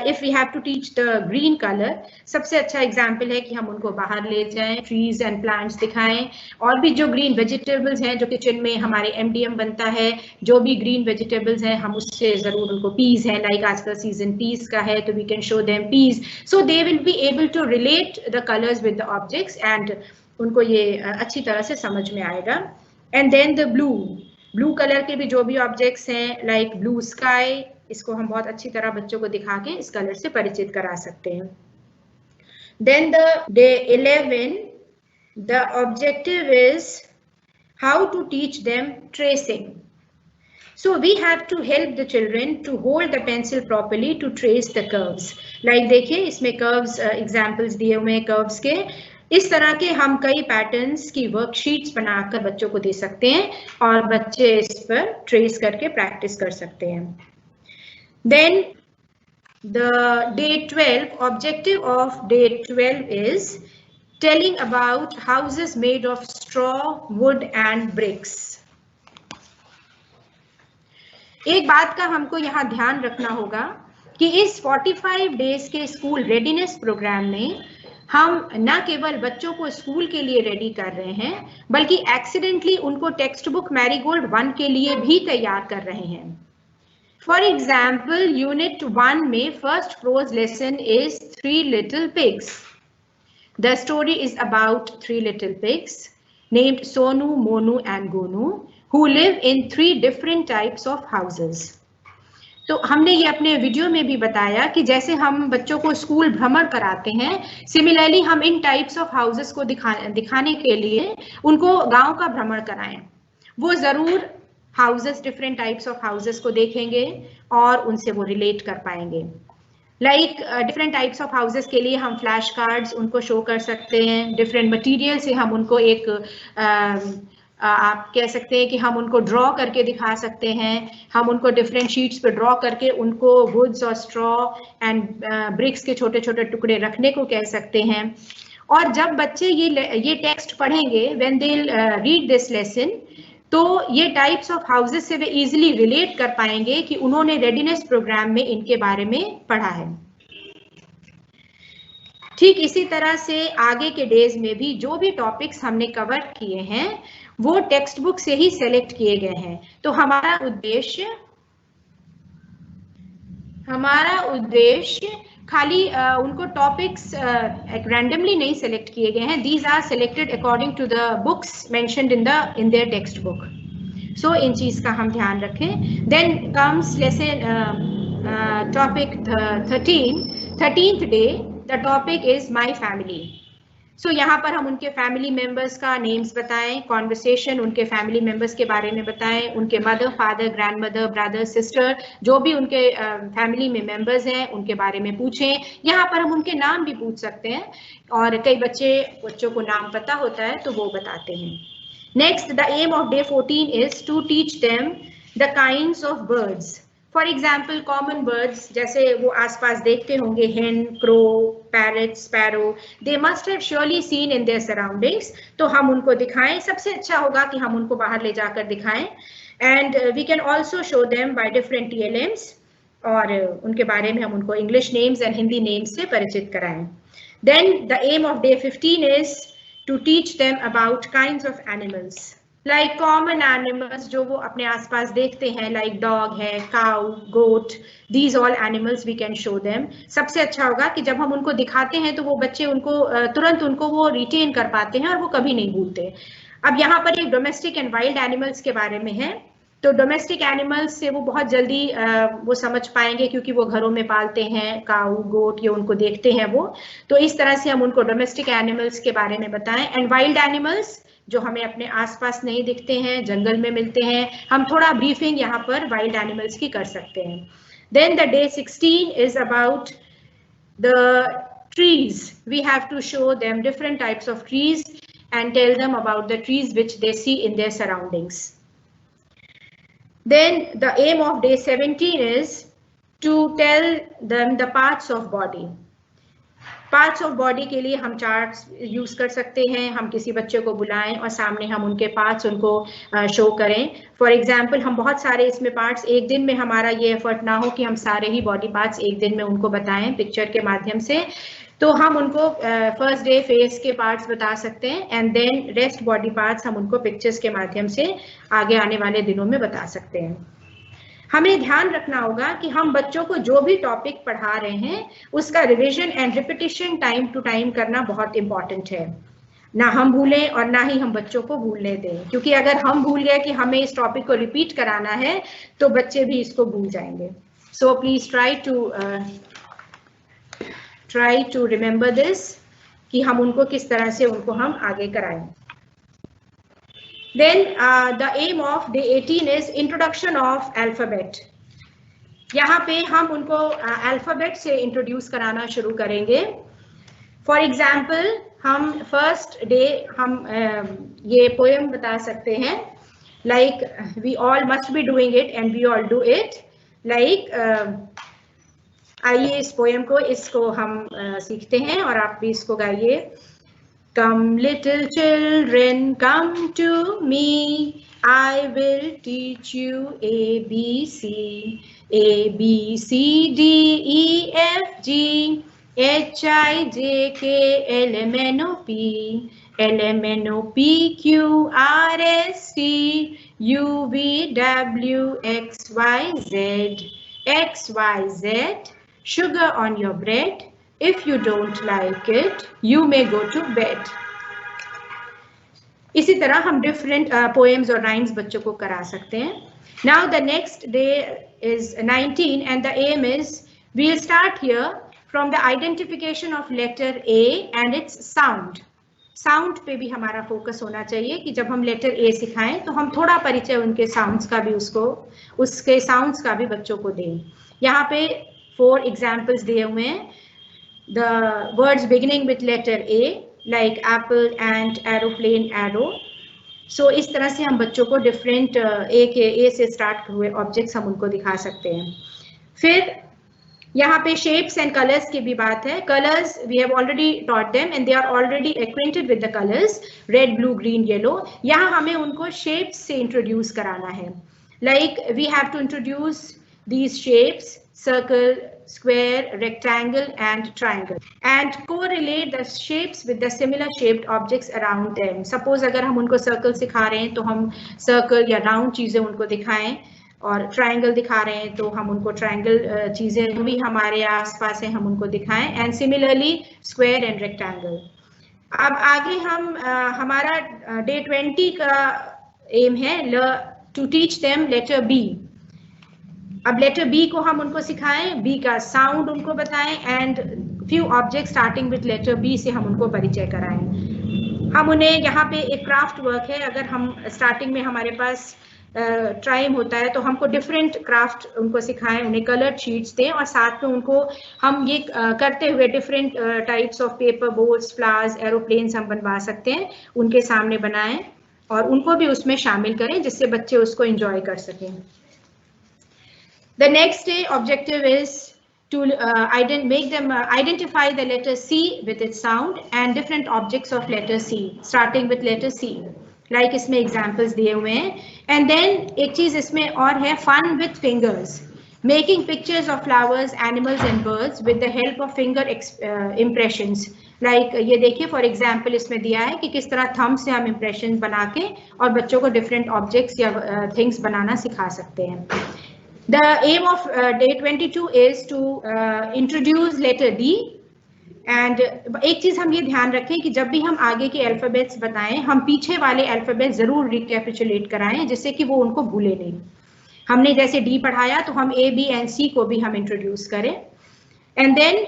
if we have to teach the green colour, सबसे अच्छा एग्जाम्पल है कि हम उनको बाहर ले जाएं, ट्रीज एंड प्लांट्स दिखाएं, और भी जो ग्रीन वेजिटेबल्स हैं जो किचन में हमारे एमडीएम बनता है, जो भी ग्रीन वेजिटेबल्स हैं हम उससे जरूर उनको, पीस है लाइक आजकल सीजन पीस का है तो we can show them peas, so they will be able to relate the colors with the objects and उनको ये अच्छी तरह से समझ में आएगा। And then the blue color के भी जो भी objects हैं like blue sky, इसको हम बहुत अच्छी तरह बच्चों को दिखा के इस कलर से परिचित करा सकते हैं। Then the day 11, the objective is how to teach them tracing. So we have to help the children to hold the pencil properly to trace the curves. Like देखिए इसमें curves examples दिए हुए हैं curves के। इस तरह के हम कई पैटर्न्स की वर्कशीट्स बनाकर बच्चों को दे सकते हैं और बच्चे इस पर ट्रेस करके प्रैक्टिस कर सकते हैं। Then the day 12 objective of day 12 is telling about houses made of straw, wood and bricks. एक बात का हमको यहाँ ध्यान रखना होगा कि इस 45 डेज के स्कूल रेडीनेस प्रोग्राम में हम न केवल बच्चों को स्कूल के लिए रेडी कर रहे हैं बल्कि एक्सीडेंटली उनको टेक्स्ट बुक मैरीगोल्ड 1 के लिए भी तैयार कर रहे हैं. फॉर एग्जाम्पल यूनिट 1 में first prose lesson is 3 little pigs. The story is about 3 little pigs named Sonu, Monu and Gonu who live in 3 different types of houses. तो हमने ये अपने वीडियो में भी बताया कि जैसे हम बच्चों को स्कूल भ्रमण कराते हैं, सिमिलरली हम इन टाइप्स ऑफ हाउसेस को दिखाने के लिए उनको गांव का भ्रमण कराएं. वो जरूर houses, different types of houses को देखेंगे और उनसे वो रिलेट कर पाएंगे. Like different types of houses के लिए हम फ्लैश कार्ड्स उनको शो कर सकते हैं. डिफरेंट मटीरियल से हम उनको एक आप कह सकते हैं कि हम उनको ड्रॉ करके दिखा सकते हैं. हम उनको डिफरेंट शीट्स पे ड्रॉ करके उनको वुड्स और स्ट्रॉ एंड ब्रिक्स के छोटे छोटे टुकड़े रखने को कह सकते हैं. और जब बच्चे ये टेक्स्ट पढ़ेंगे, when they read this lesson, तो ये टाइप्स ऑफ हाउसेस से वे इजीली रिलेट कर पाएंगे कि उन्होंने रेडीनेस प्रोग्राम में इनके बारे में पढ़ा है. ठीक इसी तरह से आगे के डेज में भी जो भी टॉपिक्स हमने कवर किए हैं वो टेक्स्ट बुक से ही सेलेक्ट किए गए हैं. तो हमारा उद्देश्य खाली उनको टॉपिक्स रैंडमली नहीं सेलेक्ट किए गए हैं. These are selected according to the books mentioned in their text book. So इन चीज का हम ध्यान रखें. Then comes lesson topic 13th day. The topic is my family. So यहाँ पर हम उनके फैमिली मेंबर्स का नेम्स बताएं, कॉन्वर्सेशन उनके फैमिली मेंबर्स के बारे में बताएं, उनके mother, father, grandmother, brother, sister, जो भी उनके फैमिली में मेंबर्स हैं उनके बारे में पूछें. यहाँ पर हम उनके नाम भी पूछ सकते हैं और कई बच्चों को नाम पता होता है तो वो बताते हैं. Next, the aim of day 14 is to teach them the kinds of birds. For example common birds जैसे वो आसपास देखते होंगे, hen, crow, parrot, sparrow, they must have surely seen in their surroundings. तो हम उनको दिखाएं. सबसे अच्छा होगा कि हम उनको बाहर ले जाकर दिखाएं. And we can also show them by different TLMs और उनके बारे में हम उनको English names and Hindi names से परिचित कराएं. Then the aim of day 15 is to teach them about kinds of animals. Like common animals जो वो अपने आसपास देखते हैं, लाइक डॉग है, cow, goat, these all animals we can show them. सबसे अच्छा होगा कि जब हम उनको दिखाते हैं तो वो बच्चे उनको तुरंत उनको वो रिटेन कर पाते हैं और वो कभी नहीं भूलते. अब यहाँ पर एक डोमेस्टिक एंड वाइल्ड एनिमल्स के बारे में है. तो डोमेस्टिक एनिमल्स से वो बहुत जल्दी वो समझ पाएंगे क्योंकि वो घरों में पालते हैं, काऊ, गोट, ये उनको देखते हैं वो. तो इस तरह से हम उनको डोमेस्टिक एनिमल्स के बारे में बताएं. एंड वाइल्ड एनिमल्स जो हमें अपने आसपास नहीं दिखते हैं, जंगल में मिलते हैं, हम थोड़ा ब्रीफिंग यहाँ पर वाइल्ड एनिमल्स की कर सकते हैं. Then the day 16 is about the trees. We have to show them different types of trees and tell them about the trees which they see in their surroundings. Then the aim of day 17 is to tell them the parts of body. Parts of body के लिए हम चार्ट्स यूज कर सकते हैं. हम किसी बच्चे को बुलाएं और सामने हम उनके पार्ट्स उनको शो करें. फॉर एग्जांपल हम बहुत सारे इसमें पार्ट्स, एक दिन में हमारा ये एफर्ट ना हो कि हम सारे ही बॉडी पार्ट्स एक दिन में उनको बताएं पिक्चर के माध्यम से. तो हम उनको फर्स्ट डे फेस के पार्ट्स बता सकते हैं and then rest body parts हम उनको पिक्चर्स के माध्यम से आगे आने वाले दिनों में बता सकते हैं. हमें ध्यान रखना होगा कि हम बच्चों को जो भी टॉपिक पढ़ा रहे हैं उसका revision and repetition time to time करना बहुत इंपॉर्टेंट है. ना हम भूलें और ना ही हम बच्चों को भूलने दें, क्योंकि अगर हम भूल गए कि हमें इस टॉपिक को रिपीट कराना है तो बच्चे भी इसको भूल जाएंगे. So please try to remember this कि हम उनको किस तरह से उनको हम आगे कराएं. Then the aim of day 18 is introduction of alphabet. यहाँ पे हम उनको अल्फाबेट से इंट्रोड्यूस कराना शुरू करेंगे. फॉर एग्जाम्पल हम फर्स्ट डे हम ये पोएम बता सकते हैं, like we all must be doing it and we all do it. Like आइए इस पोएम को इसको हम सीखते हैं और आप भी इसको गाइए। Come little children, come to me, I will teach you A, B, C. A, B, C, D, E, F, G, H, I, J, K, L, M, N, O, P. L, M, N, O, P, Q, R, S, T, U, V, W, X, Y, Z. X, Y, Z, sugar on your bread. If you don't like it, you may go to bed. इसी तरह हम डिफरेंट पोएम्स और राइम्स बच्चों को करा सकते हैं। Now the next day is 19 and the aim is we'll start here from the identification of letter A and its sound. Sound पे भी हमारा फोकस होना चाहिए कि जब हम लेटर ए सिखाएं तो हम थोड़ा परिचय उनके साउंड्स का भी उसके साउंड्स का भी बच्चों को दें। यहाँ पे 4 एग्जाम्पल्स दिए हुए हैं। The words beginning with letter A like apple, ant, aeroplane, arrow. So इस तरह से हम बच्चों को डिफरेंट ए से स्टार्ट हुए ऑब्जेक्ट्स हम उनको दिखा सकते हैं। फिर यहाँ पे शेप्स एंड कलर्स की भी बात है। Colours we have already taught them and they are already acquainted with the colours red, blue, green, yellow. यहाँ हमें उनको शेप्स से इंट्रोड्यूस कराना है। Like we have to introduce these shapes, circle, square, rectangle and triangle and correlate the shapes with the similar shaped objects around them. Suppose अगर हम उनको circle सिखा रहे हैं तो हम circle या round चीजें उनको दिखाएं और triangle दिखा रहे हैं तो हम उनको triangle चीजें भी हमारे आसपास है हम उनको दिखाएं and similarly square and rectangle. अब आगे हम हमारा day 20 का aim है to teach them letter B. अब लेटर बी को हम उनको सिखाएं, बी का साउंड उनको बताएं and few object starting with letter B से हम उनको परिचय कराएं। हम उन्हें यहाँ पे एक क्राफ्ट वर्क है, अगर हम स्टार्टिंग में हमारे पास टाइम होता है तो हमको डिफरेंट क्राफ्ट उनको सिखाएं, उन्हें कलर्ड शीट्स दें और साथ में उनको हम ये करते हुए different types of paper boats, flowers, aeroplanes हम बनवा सकते हैं, उनके सामने बनाएं और उनको भी उसमें शामिल करें जिससे बच्चे उसको एंजॉय कर सकें। The next day objective is to make them identify the letter C with its sound and different objects of letter C, starting with letter C. Like इसमें examples दिए हुए हैं. And then एक चीज इसमें और है fun with fingers, making pictures of flowers, animals and birds with the help of finger impressions. Like ये देखिए for example इसमें दिया है कि किस तरह thumb से हम impressions बना के और बच्चों को different objects या things बनाना सिखा सकते हैं. The aim of day 22 is to introduce letter D and एक चीज हम ये ध्यान रखें कि जब भी हम आगे के अल्फाबेट्स बताएं हम पीछे वाले अल्फाबेट जरूर रिकैपिचुलेट कराएं जिससे कि वो उनको भूले नहीं। हमने जैसे D पढ़ाया तो हम A, B and C को भी हम इंट्रोड्यूस करें एंड देन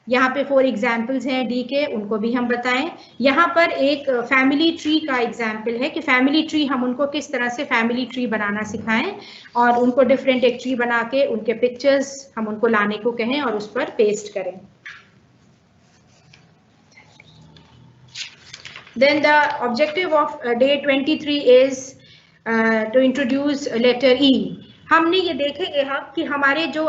यहाँ पे 4 एग्जाम्पल्स हैं डी के, उनको भी हम बताएं। यहाँ पर एक फैमिली ट्री का एग्जाम्पल है कि फैमिली ट्री हम उनको किस तरह से फैमिली ट्री बनाना सिखाएं और उनको डिफरेंट एक ट्री बना के उनके पिक्चर्स हम उनको लाने को कहें और उस पर पेस्ट करें। Then the objective of day 23 is to introduce letter E. हमने ये देखेंगे हम कि हमारे जो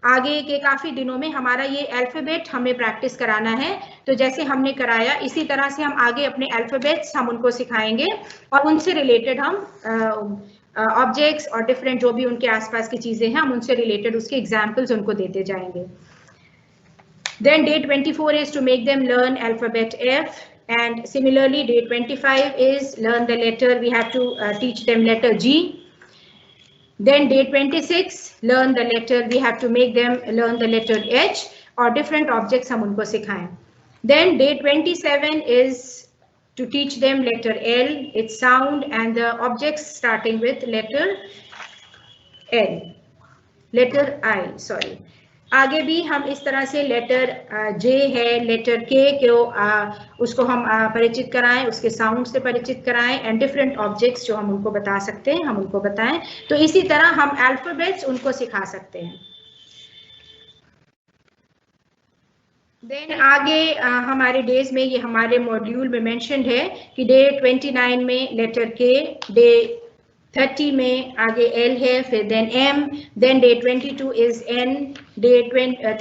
आगे के काफी दिनों में हमारा ये अल्फाबेट हमें प्रैक्टिस कराना है, तो जैसे हमने कराया इसी तरह से हम आगे अपने अल्फाबेट्स हम उनको सिखाएंगे और उनसे रिलेटेड हम ऑब्जेक्ट्स और डिफरेंट जो भी उनके आसपास की चीजें हैं हम उनसे रिलेटेड उसके एग्जाम्पल्स उनको देते जाएंगे। Then day 24 is to make them learn alphabet F and similarly day 25 is learn the letter, we have to teach them letter G. Then day 26 learn the letter, we have to make them learn the letter H और different objects हम उनको सिखाएं। Then day 27 is to teach them letter L, its sound and the objects starting with letter I. आगे भी हम इस तरह से लेटर J है, लेटर K को उसको हम परिचित कराएं, उसके साउंड से परिचित कराएं एंड डिफरेंट ऑब्जेक्ट्स जो हम उनको बता सकते हैं हम उनको बताएं। तो इसी तरह हम अल्फाबेट्स उनको सिखा सकते हैं। देन आगे हमारे डेज में ये हमारे मॉड्यूल में मेंशन्ड है कि डे 29 में लेटर K, डे 30 में आगे L है, फिर then M, then day 22 is N, day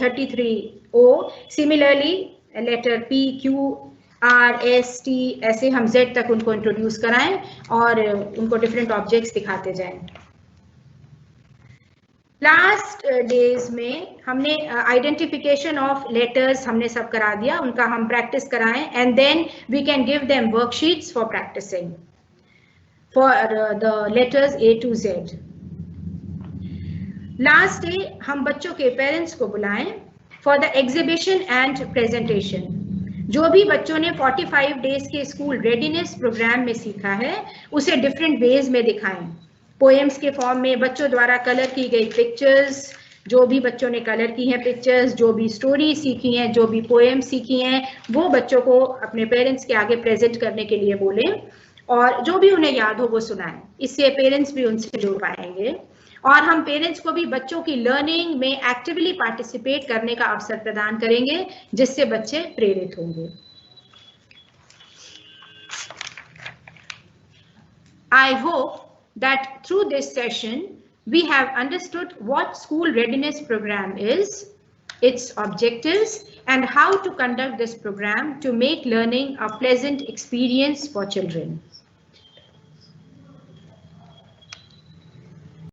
33 O. Similarly letter P, Q, R, S, T, ऐसे हम Z तक उनको इंट्रोड्यूस कराएं और उनको डिफरेंट ऑब्जेक्ट्स दिखाते जाएं. लास्ट डेज में हमने आइडेंटिफिकेशन ऑफ लेटर्स हमने सब करा दिया, उनका हम प्रैक्टिस कराएं and then we can give them worksheets for practising for the letters A to Z. Last day हम बच्चों के पेरेंट्स को बुलाएं for the exhibition and presentation. जो भी बच्चों ने 45 डेज के स्कूल रेडीनेस प्रोग्राम में सीखा है उसे डिफरेंट वेज में दिखाएं. पोएम्स के फॉर्म में बच्चों द्वारा कलर की गई पिक्चर्स, जो भी बच्चों ने कलर की हैं पिक्चर्स, जो भी स्टोरी सीखी हैं, जो भी पोएम सीखी हैं, वो बच्चों को अपने पेरेंट्स के आगे प्रेजेंट करने के लिए बोलें और जो भी उन्हें याद हो वो सुनाएं. इससे पेरेंट्स भी उनसे जुड़ पाएंगे और हम पेरेंट्स को भी बच्चों की लर्निंग में एक्टिवली पार्टिसिपेट करने का अवसर प्रदान करेंगे जिससे बच्चे प्रेरित होंगे. I hope that through this session we have understood what School Readiness Program is, its objectives, and how to conduct this program to make learning a pleasant experience for children.